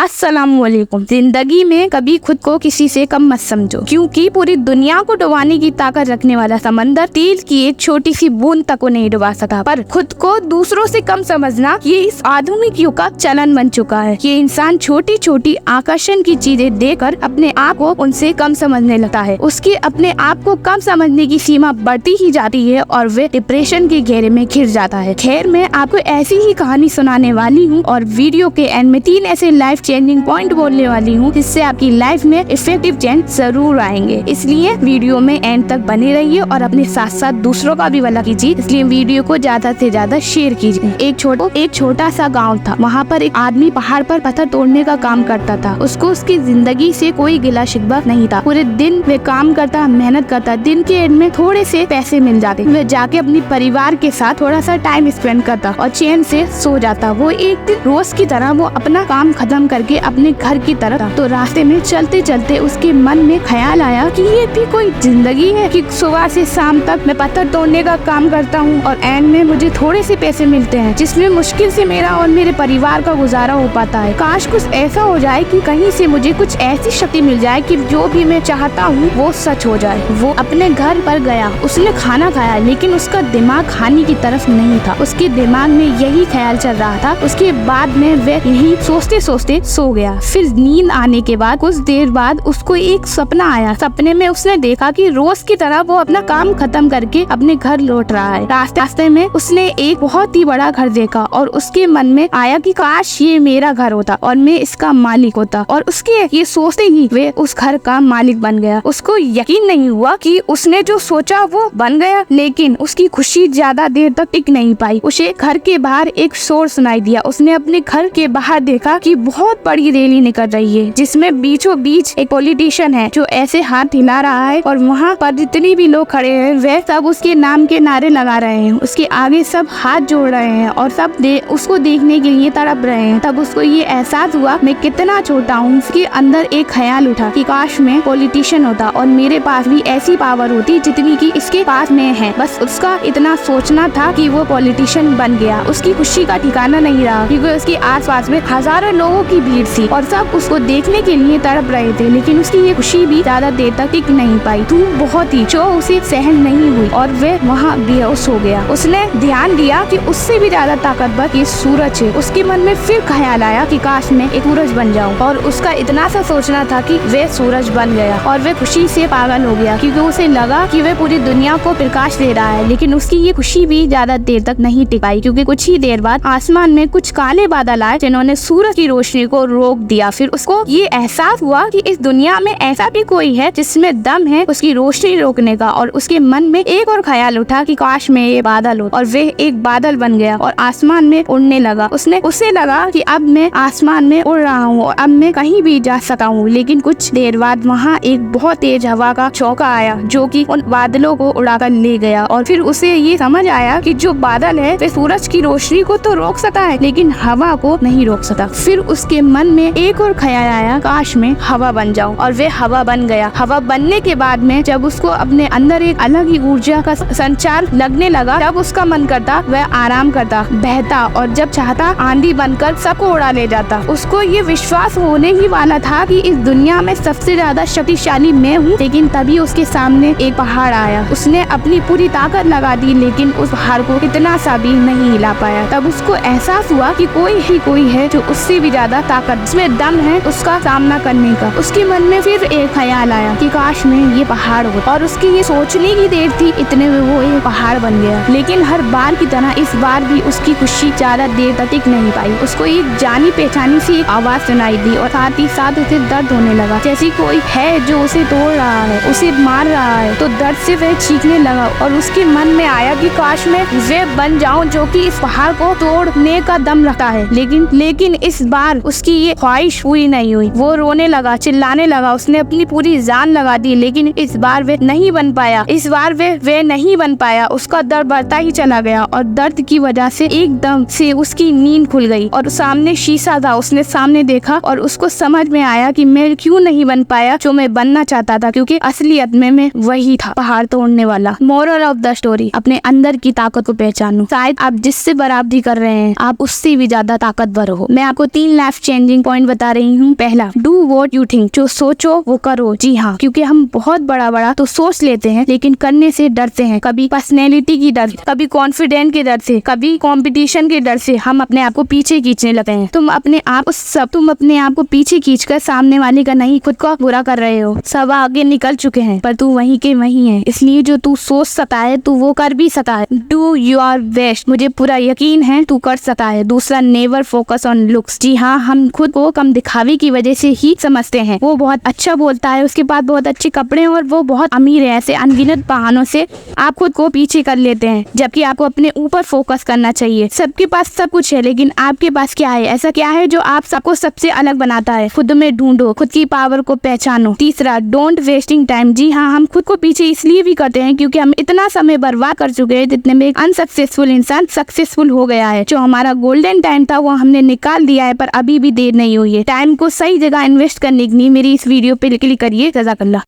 अस्सलामुअलैकुम। जिंदगी में कभी खुद को किसी से कम मत समझो, क्योंकि पूरी दुनिया को डुबाने की ताकत रखने वाला समंदर तेल की एक छोटी सी बूंद तक को नहीं डुबा सका। पर खुद को दूसरों से कम समझना ये इस आधुनिक युग का चलन बन चुका है। ये इंसान छोटी छोटी आकर्षण की चीजें देकर अपने आप को उनसे कम समझने लगता है। उसकी अपने आप को कम समझने की सीमा बढ़ती ही जाती है और वे डिप्रेशन के घेरे में घिर जाता है। खैर, मैं आपको ऐसी ही कहानी सुनाने वाली हूँ और वीडियो के एंड में 3 ऐसे लाइफ चेंजिंग पॉइंट बोलने वाली हूँ जिससे आपकी लाइफ में इफेक्टिव चेंज जरूर आएंगे। इसलिए वीडियो में एंड तक बने रहिए और अपने साथ साथ दूसरों का भी भला कीजिए। इसलिए वीडियो को ज्यादा से ज्यादा शेयर कीजिए। एक छोटा सा गाँव था। वहाँ पर एक आदमी पहाड़ पर पत्थर तोड़ने का काम करता था। उसको उसकी जिंदगी से कोई गिला शिकवा नहीं था। पूरे दिन वे काम करता, मेहनत करता। दिन के एंड में थोड़े से पैसे मिल जाते। वे जाके अपनी परिवार के साथ थोड़ा सा टाइम स्पेंड करता और चैन से सो जाता। वो एक दिन रोज की तरह वो अपना काम खत्म करके अपने घर की तरफ। तो रास्ते में चलते चलते उसके मन में ख्याल आया कि ये भी कोई जिंदगी है कि सुबह से शाम तक मैं पत्थर तोड़ने का काम करता हूँ और एंड में मुझे थोड़े से पैसे मिलते हैं, जिसमें मुश्किल से मेरा और मेरे परिवार का गुजारा हो पाता है। काश कुछ ऐसा हो जाए कि कहीं से मुझे कुछ ऐसी शक्ति मिल जाए कि जो भी मैं चाहता हूँ वो सच हो जाए। वो अपने घर पर गया। उसने खाना खाया, लेकिन उसका दिमाग खाने की तरफ नहीं था। उसके दिमाग में यही ख्याल चल रहा था। उसके बाद में वह यही सोचते सोचते सो गया। फिर नींद आने के बाद कुछ देर बाद उसको एक सपना आया। सपने में उसने देखा कि रोज की तरह वो अपना काम खत्म करके अपने घर लौट रहा है। रास्ते में उसने एक बहुत ही बड़ा घर देखा और उसके मन में आया कि काश ये मेरा घर होता और मैं इसका मालिक होता। और उसके ये सोचते ही वे उस घर का मालिक बन गया। उसको यकीन नहीं हुआ कि उसने जो सोचा वो बन गया, लेकिन उसकी खुशी ज्यादा देर तक टिक नहीं पाई। उसे घर के बाहर एक शोर सुनाई दिया। उसने अपने घर के बाहर देखा कि बहुत बड़ी रैली निकल रही है, जिसमें बीचों बीच एक पॉलिटिशियन है जो ऐसे हाथ हिला रहा है और वहाँ पर जितने भी लोग खड़े हैं वे सब उसके नाम के नारे लगा रहे हैं। उसके आगे सब हाथ जोड़ रहे हैं और सब उसको देखने के लिए तड़प रहे हैं। तब उसको ये एहसास हुआ मैं कितना छोटा हूँ। उसके अंदर एक ख्याल उठा कि काश मैं पॉलिटिशियन होता और मेरे पास भी ऐसी पावर होती जितनी की इसके पास में है। बस उसका इतना सोचना था कि वो पॉलिटिशियन बन गया। उसकी खुशी का ठिकाना नहीं रहा, क्योंकि उसके आसपास में हजारों लोगों की भीड़ थी और सब उसको देखने के लिए तड़प रहे थे। लेकिन उसकी ये खुशी भी ज्यादा देर तक टिक नहीं पाई। धूप बहुत ही जो उसे सहन नहीं हुई और वह वहाँ बेहोश हो गया। उसने ध्यान दिया कि उससे भी ज्यादा ताकतवर ये सूरज है। उसके मन में फिर ख्याल आया कि काश मैं एक सूरज बन जाऊं। और उसका इतना सा सोचना था कि वह सूरज बन गया और वह खुशी से पागल हो गया, क्योंकि उसे लगा कि वह पूरी दुनिया को प्रकाश दे रहा है। लेकिन उसकी ये खुशी भी ज्यादा देर तक नहीं टिक पाई, क्योंकि कुछ ही देर बाद आसमान में कुछ काले बादल आए जिन्होंने सूरज की रोशनी को रोक दिया। फिर उसको ये एहसास हुआ कि इस दुनिया में ऐसा भी कोई है जिसमें दम है उसकी रोशनी रोकने का। और उसके मन में एक और ख्याल उठा कि काश मैं ये बादल हो, और वह एक बादल बन गया और आसमान में उड़ने लगा। उसे लगा कि अब मैं आसमान में उड़ रहा हूँ और अब मैं कहीं भी जा सकता हूँ। लेकिन कुछ देर बाद वहाँ एक बहुत तेज हवा का झोंका आया जो कि उन बादलों को उड़ाकर ले गया। और फिर उसे ये समझ आया कि जो बादल है वे सूरज की रोशनी को तो रोक सकता है, लेकिन हवा को नहीं रोक सकता। फिर उसके मन में एक और ख्याल आया, काश मैं हवा बन जाऊं, और वे हवा बन गया। हवा बनने के बाद में जब उसको अपने अंदर एक अलग ही ऊर्जा का संचार लगने लगा, तब उसका मन करता वह आराम करता, बहता और जब चाहता आंधी बनकर सबको उड़ा ले जाता। उसको ये विश्वास होने ही वाला था कि इस दुनिया में सबसे ज्यादा शक्तिशाली मैं हूँ। लेकिन तभी उसके सामने एक पहाड़ आया। उसने अपनी पूरी ताकत लगा दी, लेकिन उस पहाड़ को इतना सा भी नहीं हिला पाया। तब उसको एहसास हुआ कि कोई है जो उससे भी ज्यादा ताकत जिसमें दम है उसका सामना करने का। उसके मन में फिर एक ख्याल आया कि काश मैं ये पहाड़ हो, और उसकी ये सोचने की देर थी इतने में वो ये पहाड़ बन गया। लेकिन हर बार की तरह इस बार भी उसकी खुशी ज्यादा देर तक टिक नहीं पाई। उसको एक जानी पहचानी सी एक आवाज सुनाई दी और साथ ही साथ उसे दर्द होने लगा, जैसे कोई है जो उसे तोड़ रहा है, उसे मार रहा है। तो दर्द से वह चीखने लगा और उसके मन में आया कि काश मैं वह बन जाऊं जो कि इस पहाड़ को तोड़ने का दम रखता है। लेकिन इस बार उसकी ये ख्वाहिश पूरी नहीं हुई। वो रोने लगा, चिल्लाने लगा, उसने अपनी पूरी जान लगा दी, लेकिन इस बार वे नहीं बन पाया। इस बार वे नहीं बन पाया। उसका दर्द बढ़ता ही चला गया और दर्द की वजह से एकदम से उसकी नींद खुल गई और सामने शीशा था। उसने सामने देखा और उसको समझ में आया कि मैं क्यों नहीं बन पाया जो मैं बनना चाहता था, क्योंकि असलियत में मैं वही था, पहाड़ तोड़ने वाला। मोरल ऑफ द स्टोरी, अपने अंदर की ताकत को पहचानो। शायद आप जिससे बराबरी कर रहे हैं आप उससे भी ज्यादा ताकतवर हो। मैं आपको 3 लाइफ चेंजिंग पॉइंट बता रही हूँ। पहला, डू व्हाट यू थिंक, जो सोचो वो करो। जी हाँ, क्योंकि हम बहुत बड़ा बड़ा तो सोच लेते हैं लेकिन करने से डरते हैं। कभी पर्सनैलिटी की डर, कभी कॉन्फिडेंट के डर से, कभी कंपटीशन के डर से हम अपने आप को पीछे खींचने लगते हैं। तुम अपने आप को पीछे खींचकर सामने वाले का नहीं, खुद को बुरा कर रहे हो। सब आगे निकल चुके हैं पर तू वहीं के वहीं है। इसलिए जो तू सोच सकता है तू वो कर भी सकता है। डू योर बेस्ट, मुझे पूरा यकीन है तू कर सकता है। दूसरा, नेवर फोकस ऑन लुक्स। जी हाँ, हम खुद को कम दिखावे की वजह से ही समझते हैं। वो बहुत अच्छा बोलता है, उसके पास बहुत अच्छे कपड़े हैं और वो बहुत अमीर है। ऐसे अनगिनत बहानों से आप खुद को पीछे कर लेते हैं, जबकि आपको अपने ऊपर फोकस करना चाहिए। सबके पास सब कुछ है लेकिन आपके पास क्या है? ऐसा क्या है जो आप सबको सबसे अलग बनाता है? खुद में ढूंढो, खुद की पावर को पहचानो। तीसरा, डोंट वेस्टिंग टाइम। जी हाँ, हम खुद को पीछे इसलिए भी करते हैं क्योंकि हम इतना समय बर्बाद कर चुके हैं जितने में एक अनसक्सेसफुल इंसान सक्सेसफुल हो गया है। जो हमारा गोल्डन टाइम था वो हमने निकाल दिया है, पर अभी भी देर नहीं हुई है। टाइम को सही जगह इन्वेस्ट करने के लिए मेरी इस वीडियो पे क्लिक करिए। जज़ाकल्लाह।